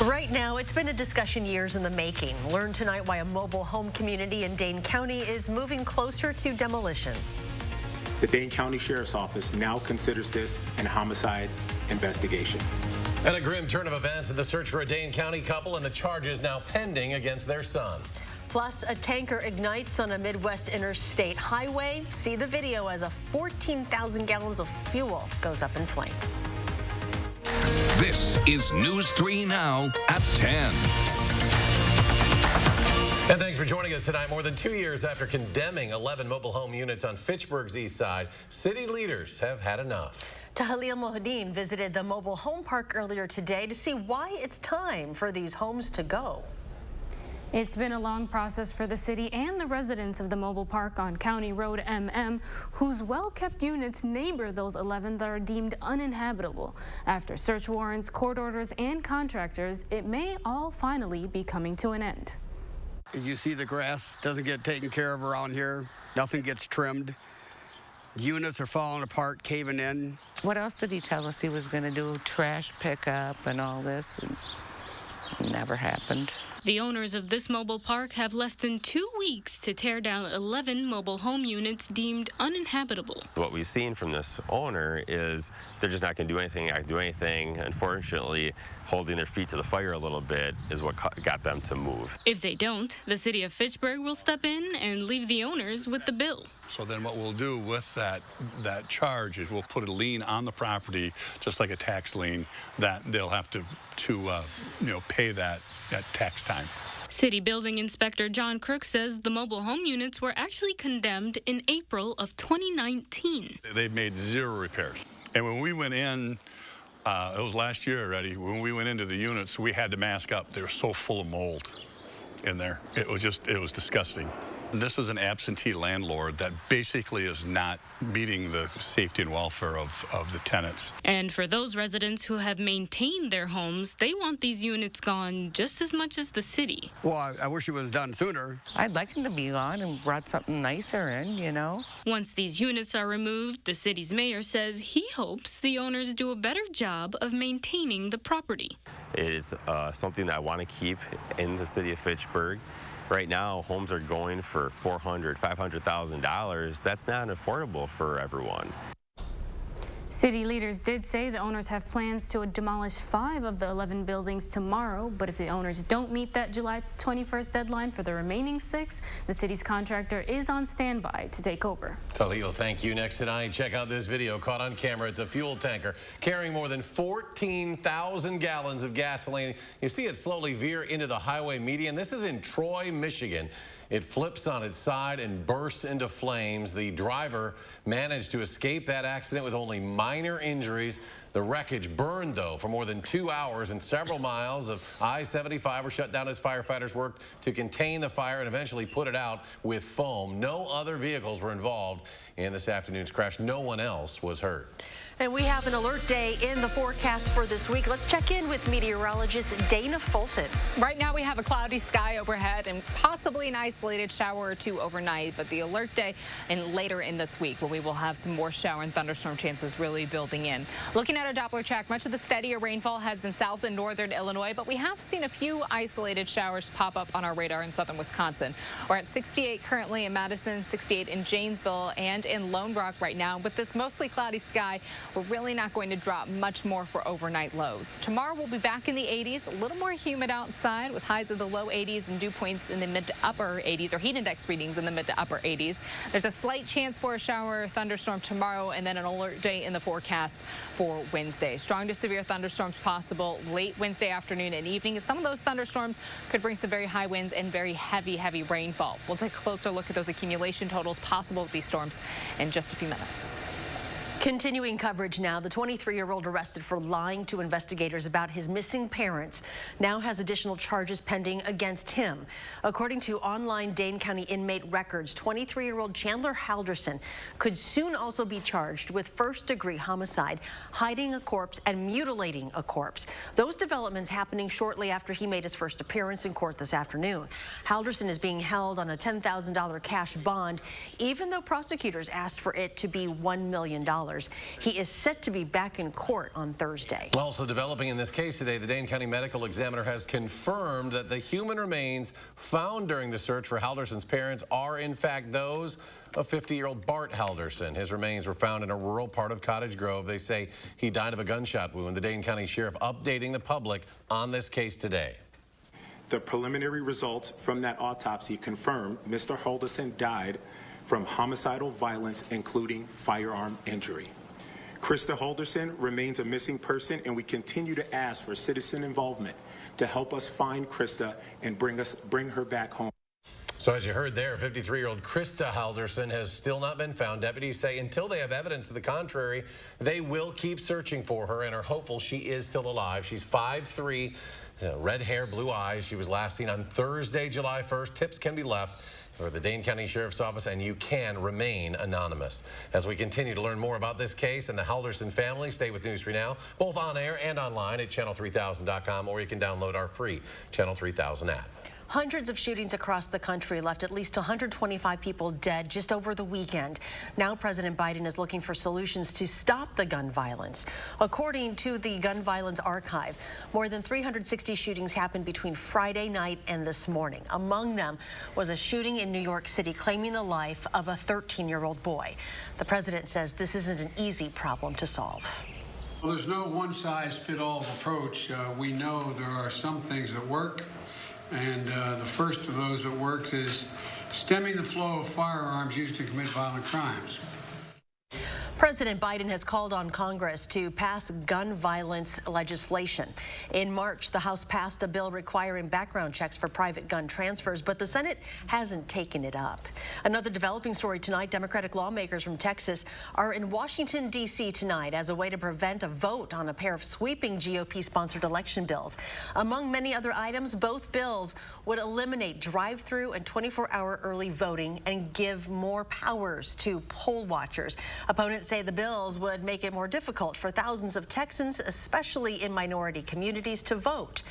Right now, it's been a discussion years in the making. Learn tonight why a mobile home community in Dane County is moving closer to demolition. The Dane County Sheriff's Office now considers this an homicide investigation. And a grim turn of events in the search for a Dane County couple and the charges now pending against their son. Plus, a tanker ignites on a Midwest interstate highway. See the video as 14,000 gallons of fuel goes up in flames. This is News 3 Now at 10. And thanks for joining us tonight. More than 2 years after condemning 11 mobile home units on Fitchburg's east side, city leaders have had enough. Tahalil Mohadeen visited the mobile home park earlier today to see why it's time for these homes to go. It's been a long process for the city and the residents of the mobile park on County Road MM, whose well-kept units neighbor those 11 that are deemed uninhabitable. After search warrants, court orders, and contractors, it may all finally be coming to an end. As you see, the grass doesn't get taken care of around here. Nothing gets trimmed. Units are falling apart, caving in. What else did he tell us he was going to do? Trash pickup and all this? And it never happened. The owners of this mobile park have less than 2 weeks to tear down 11 mobile home units deemed uninhabitable. What we've seen from this owner is they're just not going to do anything. Unfortunately, holding their feet to the fire a little bit is what got them to move. If they don't, the city of Fitchburg will step in and leave the owners with the bill. So then what we'll do with that charge is we'll put a lien on the property, just like a tax lien, that they'll have to pay that at tax time. City Building Inspector John Crook says the mobile home units were actually condemned in April of 2019. They've made 0 repairs. And when we went in, it was last year already, when we went into the units, we had to mask up. They were so full of mold in there. It was disgusting. This is an absentee landlord that basically is not meeting the safety and welfare of the tenants. And for those residents who have maintained their homes, they want these units gone just as much as the city. Well, I wish it was done sooner. I'd like him to be gone and brought something nicer in, you know. Once these units are removed, the city's mayor says he hopes the owners do a better job of maintaining the property. It is something that I want to keep in the city of Fitchburg. Right now, homes are going for $400,000, $500,000. That's not affordable for everyone. City leaders did say the owners have plans to demolish 5 of the 11 buildings tomorrow, but if the owners don't meet that July 21st deadline for the remaining 6, the city's contractor is on standby to take over. Khalil, thank you. Next tonight, check out this video caught on camera. It's a fuel tanker carrying more than 14,000 gallons of gasoline. You see it slowly veer into the highway median. This is in Troy, Michigan. It flips on its side and bursts into flames. The driver managed to escape that accident with only minor injuries. The wreckage burned, though, for more than 2 hours, and several miles of I-75 were shut down as firefighters worked to contain the fire and eventually put it out with foam. No other vehicles were involved in this afternoon's crash. No one else was hurt. And we have an alert day in the forecast for this week. Let's check in with meteorologist Dana Fulton. Right now we have a cloudy sky overhead and possibly an isolated shower or 2 overnight, but the alert day and later in this week when we will have some more shower and thunderstorm chances really building in. Looking at our Doppler track, much of the steadier rainfall has been south and northern Illinois, but we have seen a few isolated showers pop up on our radar in southern Wisconsin. We're at 68 currently in Madison, 68 in Janesville and in Lone Rock right now. With this mostly cloudy sky, we're really not going to drop much more for overnight lows. Tomorrow we'll be back in the 80s, a little more humid outside with highs of the low 80s and dew points in the mid to upper 80s, or heat index readings in the mid to upper 80s. There's a slight chance for a shower or thunderstorm tomorrow, and then an alert day in the forecast for Wednesday. Strong to severe thunderstorms possible late Wednesday afternoon and evening. Some of those thunderstorms could bring some very high winds and very heavy rainfall. We'll take a closer look at those accumulation totals possible with these storms in just a few minutes. Continuing coverage now, the 23-year-old arrested for lying to investigators about his missing parents now has additional charges pending against him. According to online Dane County inmate records, 23-year-old Chandler Halderson could soon also be charged with first-degree homicide, hiding a corpse, and mutilating a corpse. Those developments happening shortly after he made his first appearance in court this afternoon. Halderson is being held on a $10,000 cash bond, even though prosecutors asked for it to be $1 million. prisoners. He is set to be back in court on Thursday. Also developing in this case today, the Dane County Medical Examiner has confirmed that the human remains found during the search for Halderson's parents are in fact those of 50-year-old Bart Halderson. His remains were found in a rural part of Cottage Grove. They say he died of a gunshot wound. The Dane County Sheriff updating the public on this case today. The preliminary results from that autopsy confirmed Mr. Halderson died from homicidal violence, including firearm injury. Krista Halderson remains a missing person, and we continue to ask for citizen involvement to help us find Krista and bring her back home. So as you heard there, 53-year-old Krista Halderson has still not been found. Deputies say until they have evidence to the contrary, they will keep searching for her and are hopeful she is still alive. She's 5'3", red hair, blue eyes. She was last seen on Thursday, July 1st. Tips can be left for the Dane County Sheriff's Office, and you can remain anonymous. As we continue to learn more about this case and the Halderson family, stay with News 3 Now, both on air and online at channel3000.com, or you can download our free Channel 3000 app. Hundreds of shootings across the country left at least 125 people dead just over the weekend. Now President Biden is looking for solutions to stop the gun violence. According to the Gun Violence Archive, more than 360 shootings happened between Friday night and this morning. Among them was a shooting in New York City claiming the life of a 13-year-old boy. The president says this isn't an easy problem to solve. Well, there's no one-size-fits-all approach. We know there are some things that work. And the first of those that works is stemming the flow of firearms used to commit violent crimes. President Biden has called on Congress to pass gun violence legislation. In March, the House passed a bill requiring background checks for private gun transfers, but the Senate hasn't taken it up. Another developing story tonight, Democratic lawmakers from Texas are in Washington, D.C. tonight as a way to prevent a vote on a pair of sweeping GOP-sponsored election bills. Among many other items, both bills would eliminate drive-through and 24-hour early voting and give more powers to poll watchers. Opponents say the bills would make it more difficult for thousands of Texans, especially in minority communities, to vote.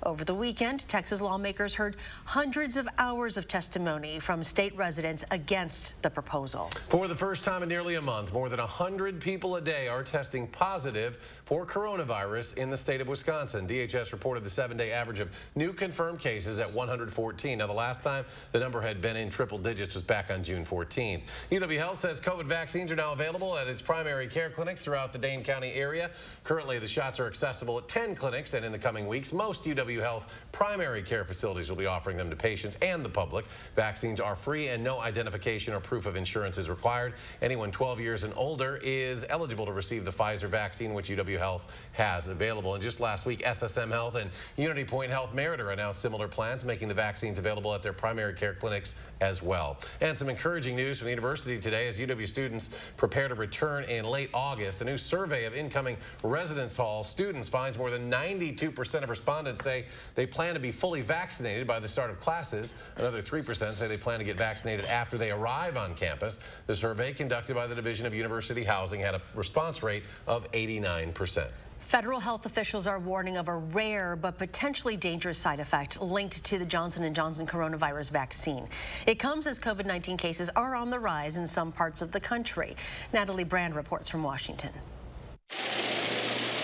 Over the weekend, Texas lawmakers heard hundreds of hours of testimony from state residents against the proposal. For the first time in nearly a month, more than 100 people a day are testing positive for coronavirus in the state of Wisconsin. DHS reported the 7-day average of new confirmed cases at 114. Now, the last time the number had been in triple digits was back on June 14th. UW Health says COVID vaccines are now available at its primary care clinics throughout the Dane County area. Currently, the shots are accessible at 10 clinics, and in the coming weeks, most UW Health primary care facilities will be offering them to patients and the public. Vaccines are free and no identification or proof of insurance is required. Anyone 12 years and older is eligible to receive the Pfizer vaccine, which UW Health has available. And just last week, SSM Health and Unity Point Health Meriter announced similar plans, making the vaccines available at their primary care clinics as well. And some encouraging news from the university today as UW students prepare to return in late August. A new survey of incoming residence hall students finds more than 92% of respondents say they plan to be fully vaccinated by the start of classes. Another 3% say they plan to get vaccinated after they arrive on campus. The survey conducted by the Division of University Housing had a response rate of 89%. Federal health officials are warning of a rare but potentially dangerous side effect linked to the Johnson & Johnson coronavirus vaccine. It comes as COVID-19 cases are on the rise in some parts of the country. Natalie Brand reports from Washington.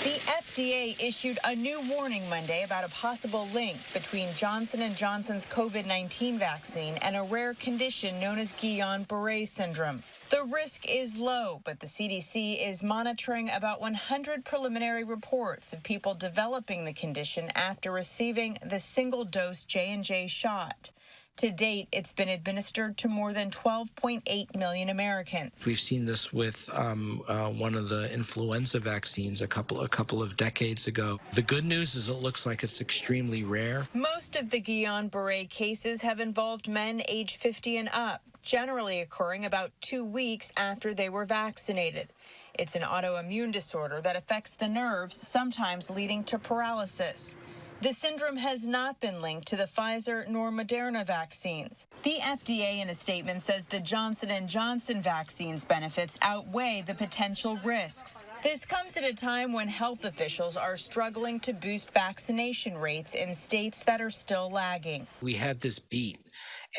The FDA issued a new warning Monday about a possible link between Johnson & Johnson's COVID-19 vaccine and a rare condition known as Guillain-Barré syndrome. The risk is low, but the CDC is monitoring about 100 preliminary reports of people developing the condition after receiving the single-dose J&J shot. To date, it's been administered to more than 12.8 million Americans. We've seen this with one of the influenza vaccines a couple of decades ago. The good news is it looks like it's extremely rare. Most of the Guillain-Barré cases have involved men age 50 and up, generally occurring about 2 weeks after they were vaccinated. It's an autoimmune disorder that affects the nerves, sometimes leading to paralysis. The syndrome has not been linked to the Pfizer nor Moderna vaccines. The FDA in a statement says the Johnson & Johnson vaccine's benefits outweigh the potential risks. This comes at a time when health officials are struggling to boost vaccination rates in states that are still lagging. We had this beat,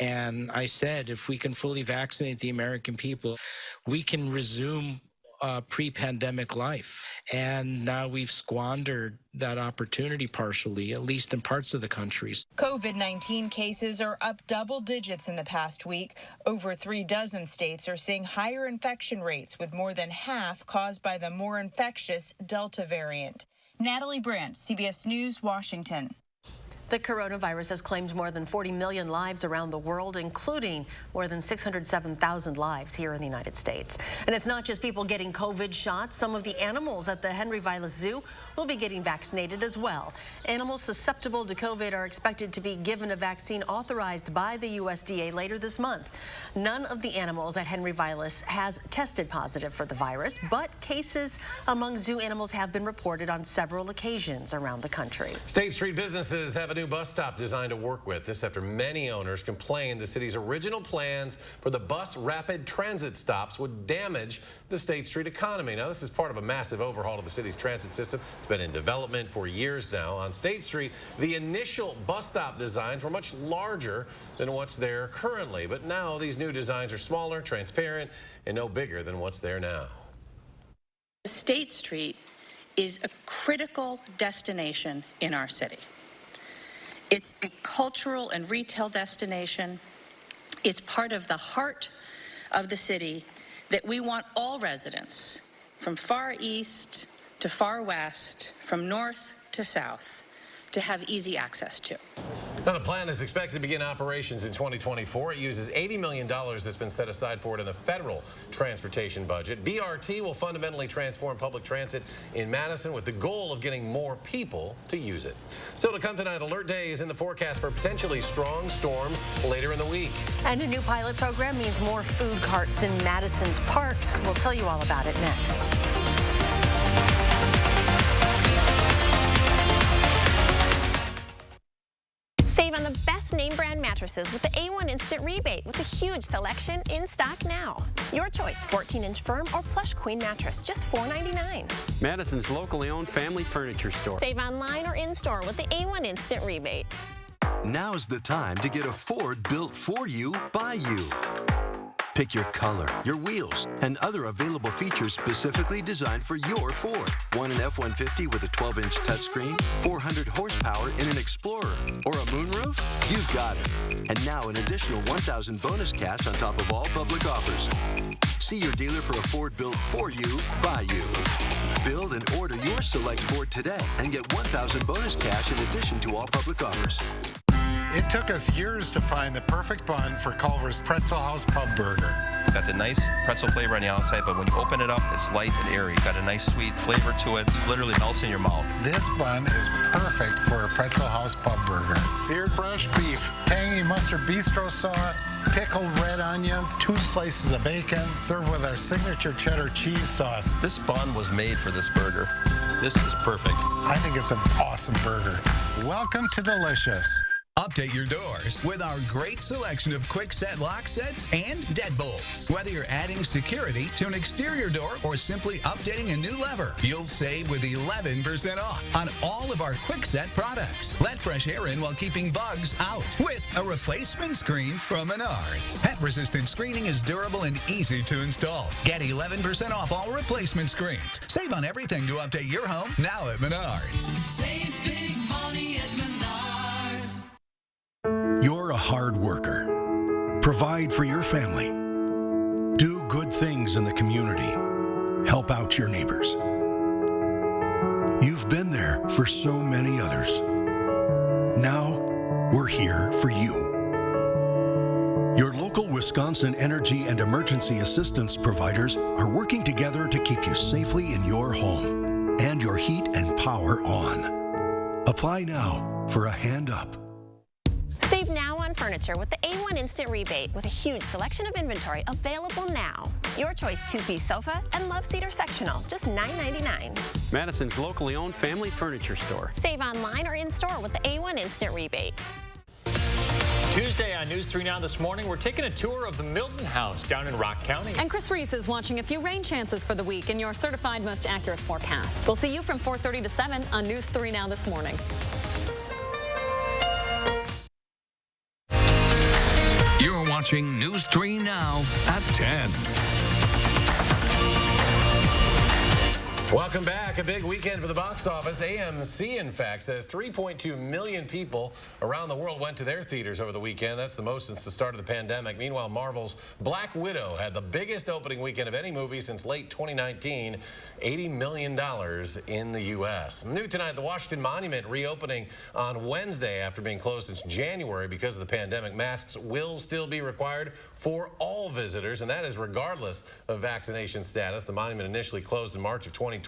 and I said if we can fully vaccinate the American people, we can resume pre-pandemic life. And now we've squandered that opportunity partially, at least in parts of the country. COVID-19 cases are up double digits in the past week. Over 36 states are seeing higher infection rates, with more than half caused by the more infectious Delta variant. Natalie Brandt, CBS News, Washington. The coronavirus has claimed more than 40 million lives around the world, including more than 607,000 lives here in the United States. And it's not just people getting COVID shots. Some of the animals at the Henry Vilas Zoo will be getting vaccinated as well. Animals susceptible to COVID are expected to be given a vaccine authorized by the USDA later this month. None of the animals at Henry Vilas has tested positive for the virus, but cases among zoo animals have been reported on several occasions around the country. State Street businesses have a new bus stop designed to work with. This after many owners complained the city's original plans for the bus rapid transit stops would damage the State Street economy. Now, this is part of a massive overhaul of the city's transit system. It's been in development for years now. On State Street, the initial bus stop designs were much larger than what's there currently. But now these new designs are smaller, transparent, and no bigger than what's there now. State Street is a critical destination in our city. It's a cultural and retail destination. It's part of the heart of the city that we want all residents, from far east to far west, from north to south, to have easy access to. Now, the plan is expected to begin operations in 2024. It uses $80 million that's been set aside for it in the federal transportation budget. BRT will fundamentally transform public transit in Madison with the goal of getting more people to use it. Still to come tonight, Alert Day is in the forecast for potentially strong storms later in the week. And a new pilot program means more food carts in Madison's parks. We'll tell you all about it next. Save on the best name brand mattresses with the A1 Instant Rebate with a huge selection in stock now. Your choice, 14-inch firm or plush queen mattress, just $4.99. Madison's locally owned family furniture store. Save online or in-store with the A1 Instant Rebate. Now's the time to get a Ford built for you by you. Pick your color, your wheels, and other available features specifically designed for your Ford. Want an F-150 with a 12-inch touchscreen, 400 horsepower in an Explorer, or a moonroof? You've got it. And now an additional $1,000 bonus cash on top of all public offers. See your dealer for a Ford built for you, by you. Build and order your select Ford today and get $1,000 bonus cash in addition to all public offers. It took us years to find the perfect bun for Culver's Pretzel House Pub Burger. It's got the nice pretzel flavor on the outside, but when you open it up, it's light and airy. Got a nice sweet flavor to it. It literally melts in your mouth. This bun is perfect for a Pretzel House Pub Burger. Seared fresh beef, tangy mustard bistro sauce, pickled red onions, 2 slices of bacon, served with our signature cheddar cheese sauce. This bun was made for this burger. This is perfect. I think it's an awesome burger. Welcome to Delicious. Update your doors with our great selection of quick set lock sets and deadbolts. Whether you're adding security to an exterior door or simply updating a new lever, you'll save with 11% off on all of our quick set products. Let fresh air in while keeping bugs out with a replacement screen from Menards. Pet-resistant screening is durable and easy to install. Get 11% off all replacement screens. Save on everything to update your home now at Menards. Save big money at Menards. You're a hard worker. Provide for your family. Do good things in the community. Help out your neighbors. You've been there for so many others. Now, we're here for you. Your local Wisconsin energy and emergency assistance providers are working together to keep you safely in your home and your heat and power on. Apply now for a hand up. Save now on furniture with the A1 Instant Rebate with a huge selection of inventory available now. Your choice, 2-piece sofa and love seater sectional, just $9.99. Madison's locally owned family furniture store. Save online or in-store with the A1 Instant Rebate. Tuesday on News 3 Now this morning, we're taking a tour of the Milton House down in Rock County. And Chris Reese is watching a few rain chances for the week in your certified most accurate forecast. We'll see you from 4:30 to 7 on News 3 Now this morning. You're watching News 3 Now at 10. Welcome back. A big weekend for the box office. AMC, in fact, says 3.2 million people around the world went to their theaters over the weekend. That's the most since the start of the pandemic. Meanwhile, Marvel's Black Widow had the biggest opening weekend of any movie since late 2019, $80 million in the U.S. New tonight, the Washington Monument reopening on Wednesday after being closed since January because of the pandemic. Masks will still be required for all visitors, and that is regardless of vaccination status. The monument initially closed in March of 2020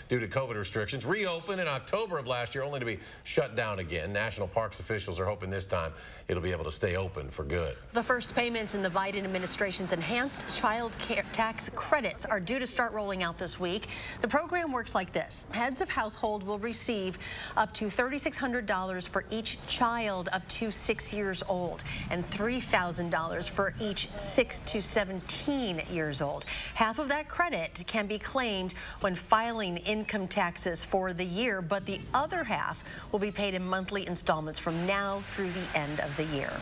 due to COVID restrictions, reopened in October of last year only to be shut down again. National Parks officials are hoping this time it'll be able to stay open for good. The first payments in the Biden administration's enhanced child care tax credits are due to start rolling out this week. The program works like this. Heads of household will receive up to $3,600 for each child up to 6 years old and $3,000 for each 6 to 17 years old. Half of that credit can be claimed when filing income taxes for the year, but the other half will be paid in monthly installments from now through the end of the year.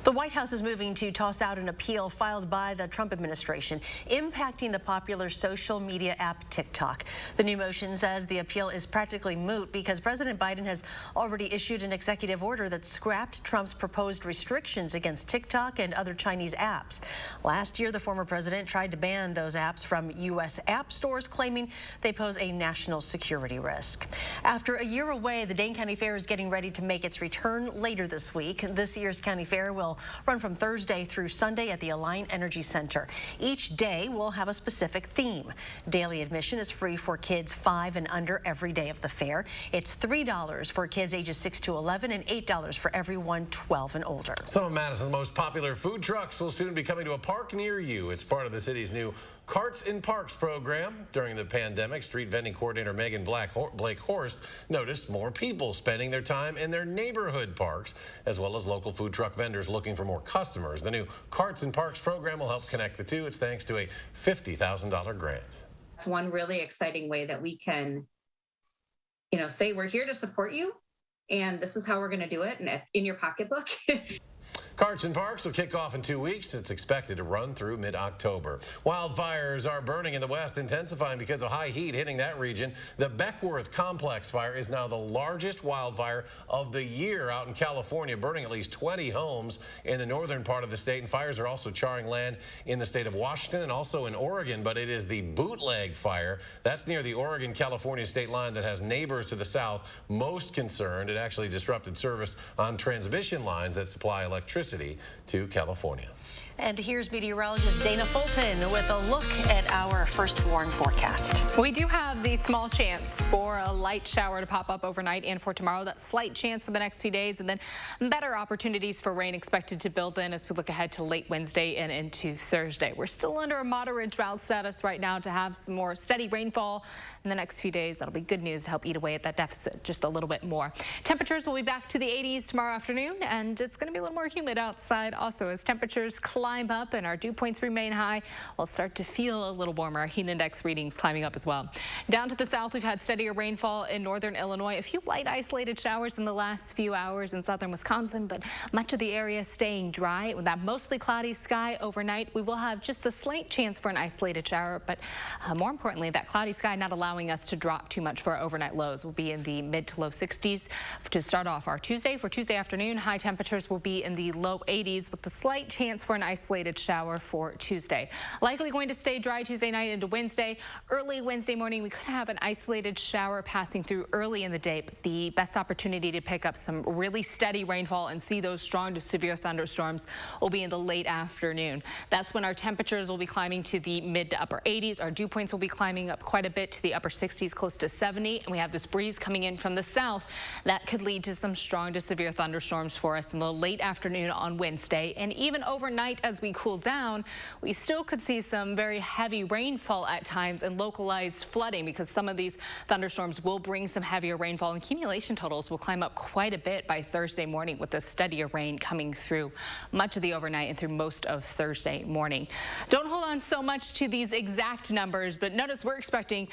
The White House is moving to toss out an appeal filed by the Trump administration impacting the popular social media app TikTok. The new motion says the appeal is practically moot because President Biden has already issued an executive order that scrapped Trump's proposed restrictions against TikTok and other Chinese apps. Last year, the former president tried to ban those apps from U.S. app stores, claiming they pose a national security risk. After a year away, the Dane County Fair is getting ready to make its return later this week. This year's county fair will run from Thursday through Sunday at the Alliant Energy Center. Each day will have a specific theme. Daily admission is free for kids 5 and under every day of the fair. It's $3 for kids ages 6 to 11 and $8 for everyone 12 and older. Some of Madison's most popular food trucks will soon be coming to a park near you. It's part of the city's new Carts in Parks program. During the pandemic, street vending coordinator Megan Blake Horst noticed more people spending their time in their neighborhood parks, as well as local food truck vendors looking for more customers. The new Carts in Parks program will help connect the two. It's thanks to a $50,000 grant. It's one really exciting way that we can, say we're here to support you, and this is how we're going to do it, and in your pocketbook. Carts in Parks will kick off in 2 weeks. It's expected to run through mid-October. Wildfires are burning in the West, intensifying because of high heat hitting that region. The Beckworth Complex fire is now the largest wildfire of the year out in California, burning at least 20 homes in the northern part of the state. And fires are also charring land in the state of Washington and also in Oregon, but it is the Bootleg fire. That's near the Oregon-California state line that has neighbors to the south most concerned. It actually disrupted service on transmission lines that supply electricity to California. And here's meteorologist Dana Fulton with a look at our first warn forecast. We do have the small chance for a light shower to pop up overnight and for tomorrow. That slight chance for the next few days, and then better opportunities for rain expected to build in as we look ahead to late Wednesday and into Thursday. We're still under a moderate drought status right now to have some more steady rainfall in the next few days. That'll be good news to help eat away at that deficit just a little bit more. Temperatures will be back to the 80s tomorrow afternoon, and it's going to be a little more humid outside also as temperatures climb up and our dew points remain high. We'll start to feel a little warmer. Our heat index readings climbing up as well. Down to the south, we've had steadier rainfall in northern Illinois. A few light isolated showers in the last few hours in southern Wisconsin, but much of the area staying dry. With that mostly cloudy sky overnight, we will have just the slight chance for an isolated shower, but more importantly, that cloudy sky not allowing us to drop too much for our overnight lows. We'll be in the mid to low 60s to start off our Tuesday. For Tuesday afternoon, high temperatures will be in the low 80s with the slight chance for an isolated shower for Tuesday. Likely going to stay dry Tuesday night into Wednesday. Early Wednesday morning, we could have an isolated shower passing through early in the day, but the best opportunity to pick up some really steady rainfall and see those strong to severe thunderstorms will be in the late afternoon. That's when our temperatures will be climbing to the mid to upper 80s. Our dew points will be climbing up quite a bit to the upper 60s, close to 70. And we have this breeze coming in from the south that could lead to some strong to severe thunderstorms for us in the late afternoon on Wednesday. And even overnight as we cool down, we still could see some very heavy rainfall at times and localized flooding because some of these thunderstorms will bring some heavier rainfall, and accumulation totals will climb up quite a bit by Thursday morning with the steadier rain coming through much of the overnight and through most of Thursday morning. Don't hold on so much to these exact numbers, but notice we're expecting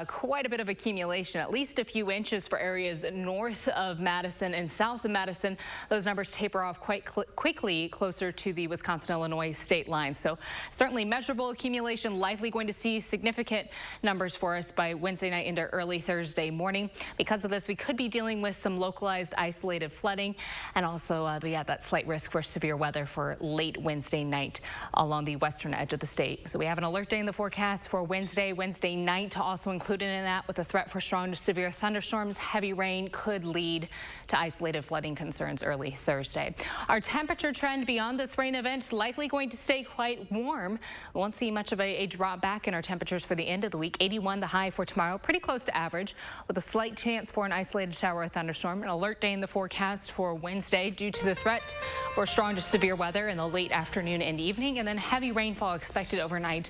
quite a bit of accumulation, at least a few inches for areas north of Madison and south of Madison. Those numbers taper off quite quickly closer to the Wisconsin Wisconsin, Illinois state line. So certainly measurable accumulation, likely going to see significant numbers for us by Wednesday night into early Thursday morning. Because of this, we could be dealing with some localized isolated flooding and also that slight risk for severe weather for late Wednesday night along the western edge of the state. So we have an alert day in the forecast for Wednesday night, also included in that with a threat for strong to severe thunderstorms. Heavy rain could lead to isolated flooding concerns early Thursday. Our temperature trend beyond this rain event likely going to stay quite warm. We won't see much of a drop back in our temperatures for the end of the week. 81 the high for tomorrow, pretty close to average with a slight chance for an isolated shower or thunderstorm. An alert day in the forecast for Wednesday due to the threat for strong to severe weather in the late afternoon and evening, and then heavy rainfall expected overnight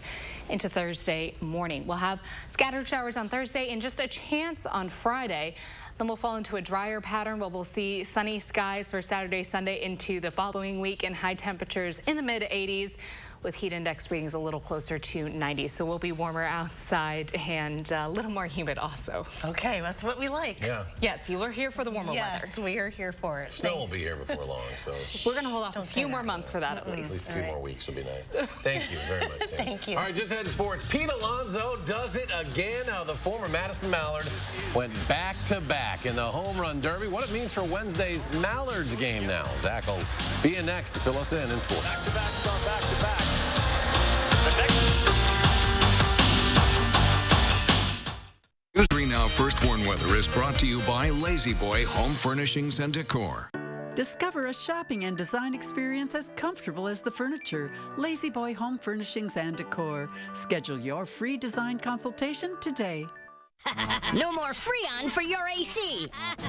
into Thursday morning. We'll have scattered showers on Thursday and just a chance on Friday. Then we'll fall into a drier pattern where we'll see sunny skies for Saturday, Sunday into the following week and high temperatures in the mid 80s with heat index readings a little closer to 90. So we'll be warmer outside and a little more humid also. Okay, that's what we like. Yeah. Yes, you are here for the warmer weather. Yes, we are here for it. Snow will be here before long, so. We're going to hold off a few more months for that at least. At least 2 more weeks will be nice. Thank you very much, Dan. Thank you. All right, just head to sports. Pete Alonso does it again. How the former Madison Mallard went back-to-back in the home run derby. What it means for Wednesday's Mallards game now. Zach will be in next to fill us in sports. Back-to-back. News 3 Now First Warn Weather is brought to you by Lazy Boy Home Furnishings and Decor. Discover a shopping and design experience as comfortable as the furniture. Lazy Boy Home Furnishings and Decor. Schedule your free design consultation today. No more Freon for your AC.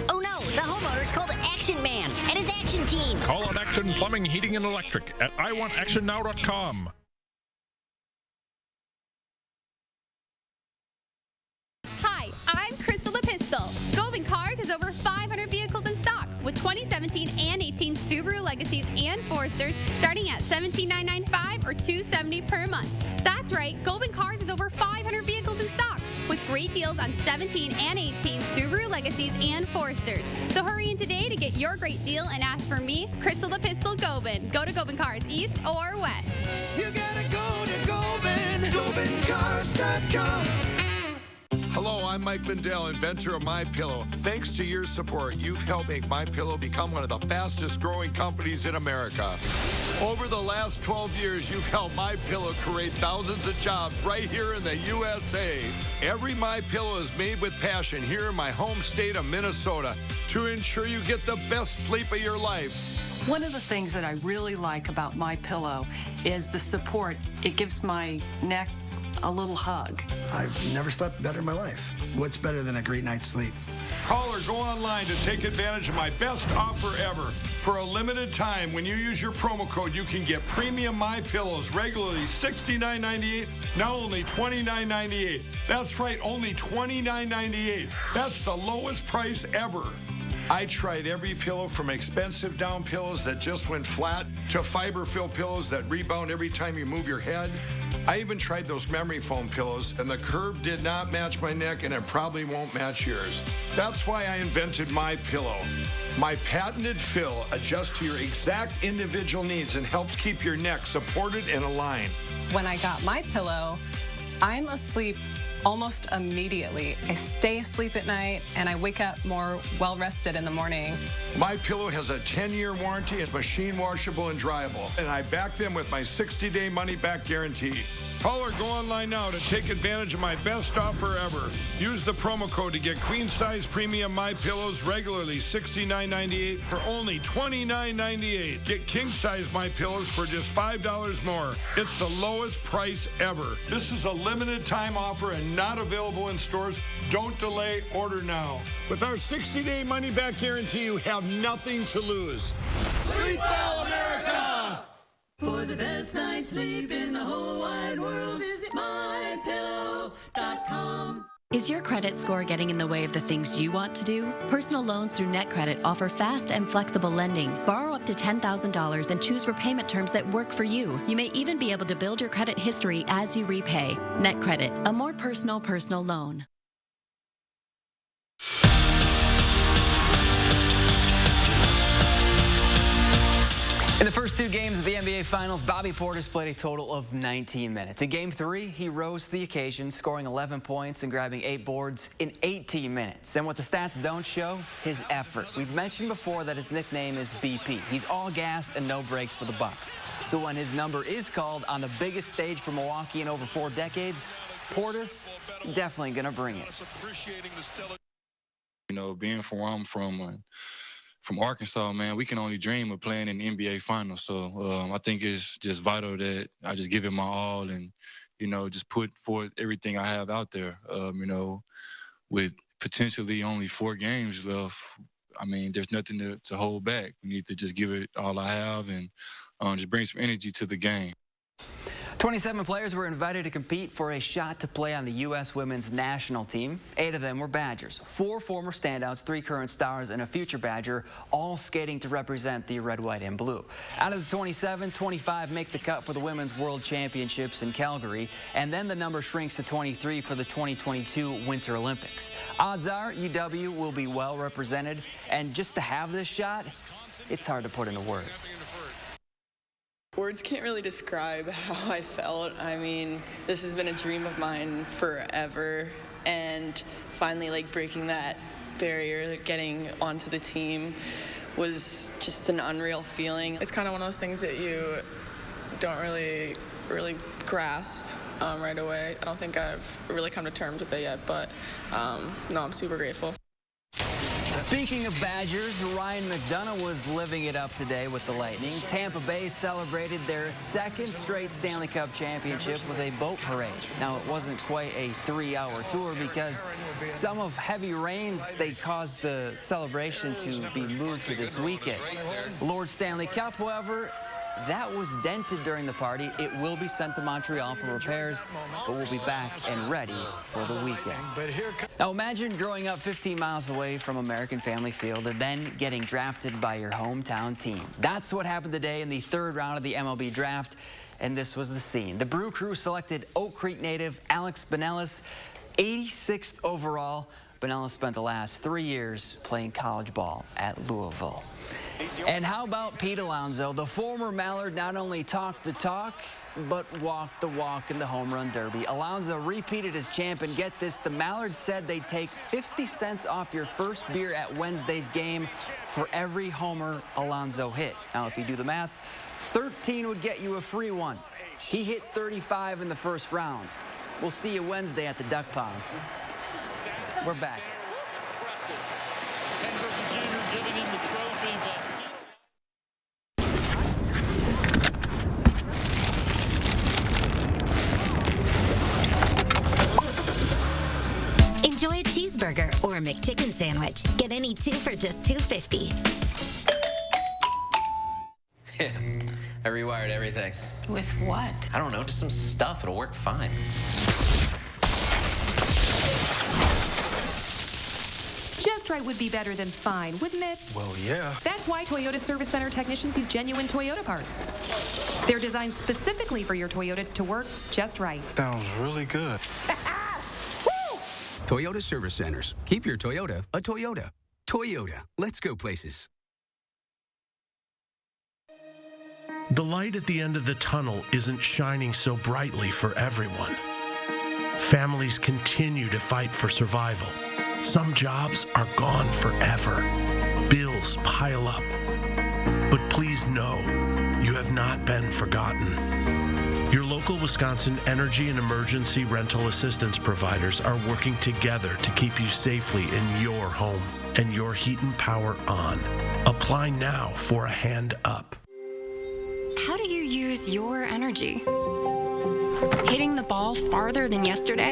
Oh no, the homeowner's called Action Man and his action team. Call on Action Plumbing, Heating, and Electric at iwantactionnow.com. Hi, I'm Crystal the Pistol. Goldman Cars has over 500 vehicles in stock with 2017 and 18 Subaru Legacies and Foresters starting at $17,995 or $270 per month. That's right, Goldman Cars has over 500 vehicles in stock with great deals on 17 and 18 Subaru Legacies and Foresters. So hurry in today to get your great deal and ask for me, Crystal the Pistol Goldman. Go to Goldman Cars East or West. You gotta go to Goldman, GoldmanCars.com. Hello, I'm Mike Lindell, inventor of MyPillow. Thanks to your support, you've helped make MyPillow become one of the fastest growing companies in America. Over the last 12 years, you've helped MyPillow create thousands of jobs right here in the USA. Every MyPillow is made with passion here in my home state of Minnesota to ensure you get the best sleep of your life. One of the things that I really like about MyPillow is the support. It gives my neck a little hug. I've never slept better in my life. What's better than a great night's sleep? Call or go online to take advantage of my best offer ever. For a limited time, when you use your promo code, you can get premium MyPillows regularly $69.98, now only $29.98. That's right, only $29.98. That's the lowest price ever. I tried every pillow from expensive down pillows that just went flat to fiber-filled pillows that rebound every time you move your head. I even tried those memory foam pillows, and the curve did not match my neck, and it probably won't match yours. That's why I invented MyPillow. My patented fill adjusts to your exact individual needs and helps keep your neck supported and aligned. When I got MyPillow, I'm asleep almost immediately. I stay asleep at night and I wake up more well-rested in the morning. MyPillow has a 10-year warranty. It's machine washable and dryable. And I back them with my 60-day money-back guarantee. Call or go online now to take advantage of my best offer ever. Use the promo code to get queen-size premium MyPillows regularly $69.98 for only $29.98. Get king-size MyPillows for just $5 more. It's the lowest price ever. This is a limited time offer and not available in stores. Don't delay. Order now. With our 60-day money-back guarantee, you have nothing to lose. Sleep well, America! For the best night's sleep in the whole wide world, visit MyPillow.com. Is your credit score getting in the way of the things you want to do? Personal loans through NetCredit offer fast and flexible lending. Borrow up to $10,000 and choose repayment terms that work for you. You may even be able to build your credit history as you repay. NetCredit, a more personal loan. In the first 2 2 games of the NBA Finals, Bobby Portis played a total of 19 minutes. In Game 3, he rose to the occasion, scoring 11 points and grabbing 8 boards in 18 minutes. And what the stats don't show, his effort. We've mentioned before that his nickname is BP. He's all gas and no brakes for the Bucks. So when his number is called on the biggest stage for Milwaukee in over 4 decades, Portis definitely going to bring it. You know, being from where I'm from Arkansas, man, we can only dream of playing in the NBA Finals. So I think it's just vital that I just give it my all and, you know, just put forth everything I have out there. You know, with potentially only 4 games left, I mean, there's nothing to hold back. We need to just give it all I have and just bring some energy to the game. 27 players were invited to compete for a shot to play on the U.S. women's national team. 8 of them were Badgers. 4 former standouts, 3 current stars, and a future Badger, all skating to represent the red, white, and blue. Out of the 27, 25 make the cut for the Women's World Championships in Calgary, and then the number shrinks to 23 for the 2022 Winter Olympics. Odds are UW will be well represented, and just to have this shot, it's hard to put into words. Words can't really describe how I felt. I mean, this has been a dream of mine forever, and finally, like, breaking that barrier, like, getting onto the team was just an unreal feeling. It's kind of one of those things that you don't really grasp right away. I don't think I've really come to terms with it yet, but no, I'm super grateful. Speaking of Badgers, Ryan McDonough was living it up today with the Lightning. Tampa Bay celebrated their 2nd straight Stanley Cup championship with a boat parade. Now, it wasn't quite a 3-hour tour because some of heavy rains, they caused the celebration to be moved to this weekend. Lord Stanley Cup, however, that was dented during the party. It will be sent to Montreal for repairs, but we'll be back and ready for the weekend. Now imagine growing up 15 miles away from American Family Field and then getting drafted by your hometown team. That's what happened today in the 3rd round of the MLB draft, and this was the scene. The Brew Crew selected Oak Creek native Alex Binelas, 86th overall. Binelas spent the last 3 years playing college ball at Louisville. And how about Pete Alonso? The former Mallard not only talked the talk, but walked the walk in the home run derby. Alonso repeated as champ, and get this, the Mallards said they'd take 50 cents off your first beer at Wednesday's game for every homer Alonso hit. Now, if you do the math, 13 would get you a free one. He hit 35 in the first round. We'll see you Wednesday at the Duck Pond. We're back. Enjoy a cheeseburger or a McChicken sandwich. Get any 2 for just $2.50. Yeah, I rewired everything. With what? I don't know, just some stuff. It'll work fine. Just right would be better than fine, wouldn't it? Well, yeah. That's why Toyota Service Center technicians use genuine Toyota parts. They're designed specifically for your Toyota to work just right. Sounds really good. Toyota Service Centers. Keep your Toyota a Toyota. Toyota. Let's go places. The light at the end of the tunnel isn't shining so brightly for everyone. Families continue to fight for survival. Some jobs are gone forever. Bills pile up. But please know, you have not been forgotten. Your local Wisconsin energy and emergency rental assistance providers are working together to keep you safely in your home and your heat and power on. Apply now for a hand up. How do you use your energy? Hitting the ball farther than yesterday?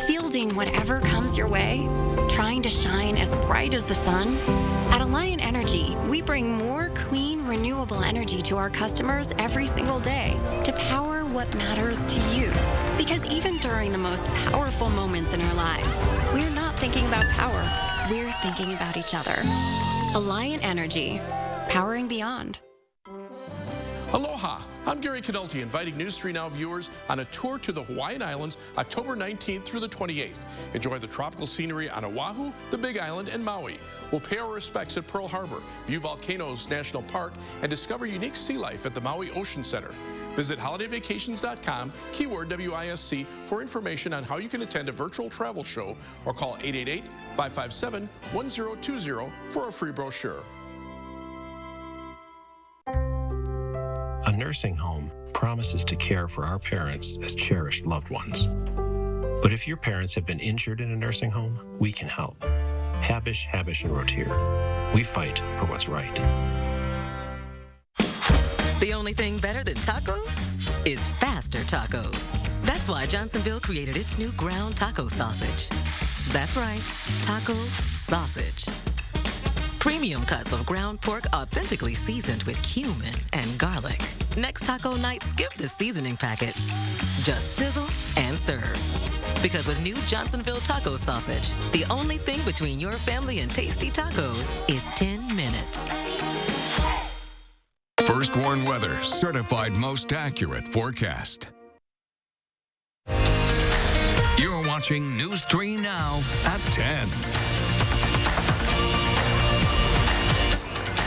Fielding whatever comes your way? Trying to shine as bright as the sun? At Alliant Energy, we bring more clean, renewable energy to our customers every single day to power what matters to you. Because even during the most powerful moments in our lives, we're not thinking about power, we're thinking about each other. Alliant Energy, powering beyond. Aloha, I'm Gary Canulti, inviting News 3 Now viewers on a tour to the Hawaiian Islands October 19th through the 28th. Enjoy the tropical scenery on Oahu, the Big Island, and Maui. We'll pay our respects at Pearl Harbor, view Volcanoes National Park, and discover unique sea life at the Maui Ocean Center. Visit holidayvacations.com, keyword WISC, for information on how you can attend a virtual travel show or call 888-557-1020 for a free brochure. A nursing home promises to care for our parents as cherished loved ones. But if your parents have been injured in a nursing home, we can help. Habish, Habish, and Rotier. We fight for what's right. The only thing better than tacos is faster tacos. That's why Johnsonville created its new ground taco sausage. That's right, taco sausage. Premium cuts of ground pork authentically seasoned with cumin and garlic. Next taco night, skip the seasoning packets. Just sizzle and serve. Because with new Johnsonville taco sausage, the only thing between your family and tasty tacos is 10 minutes. First Warn Weather, certified most accurate forecast. You're watching News 3 Now at 10.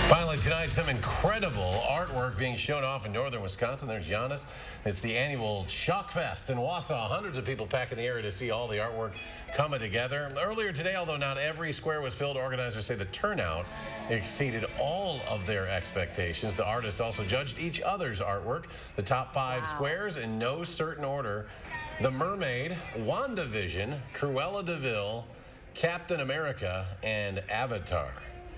Finally tonight, some incredible artwork being shown off in northern Wisconsin. There's Giannis. It's the annual Chalk Fest in Wausau. Hundreds of people packing the area to see all the artwork coming together. Earlier today, although not every square was filled, organizers say the turnout exceeded all of their expectations. The artists also judged each other's artwork. The top 5 squares in no certain order: The Mermaid, WandaVision, Cruella de Vil, Captain America, and Avatar.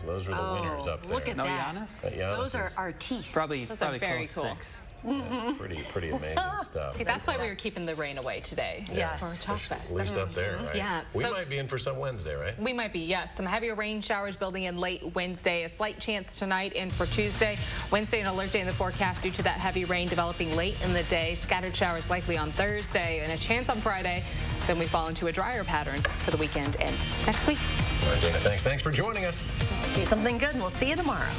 Those were the winners up there. Look at that. Giannis? Those are artistes. Probably very close cool. 6. Yeah, pretty amazing stuff. See, that's why we were keeping the rain away today. Yeah. For Chalk Fest. At least up there, right? Yes. We might be in for some Wednesday, right? We might be, yes. Some heavier rain showers building in late Wednesday. A slight chance tonight and for Tuesday. Wednesday, an alert day in the forecast due to that heavy rain developing late in the day. Scattered showers likely on Thursday and a chance on Friday. Then we fall into a drier pattern for the weekend and next week. All right, Dana, thanks. Thanks for joining us. Do something good and we'll see you tomorrow.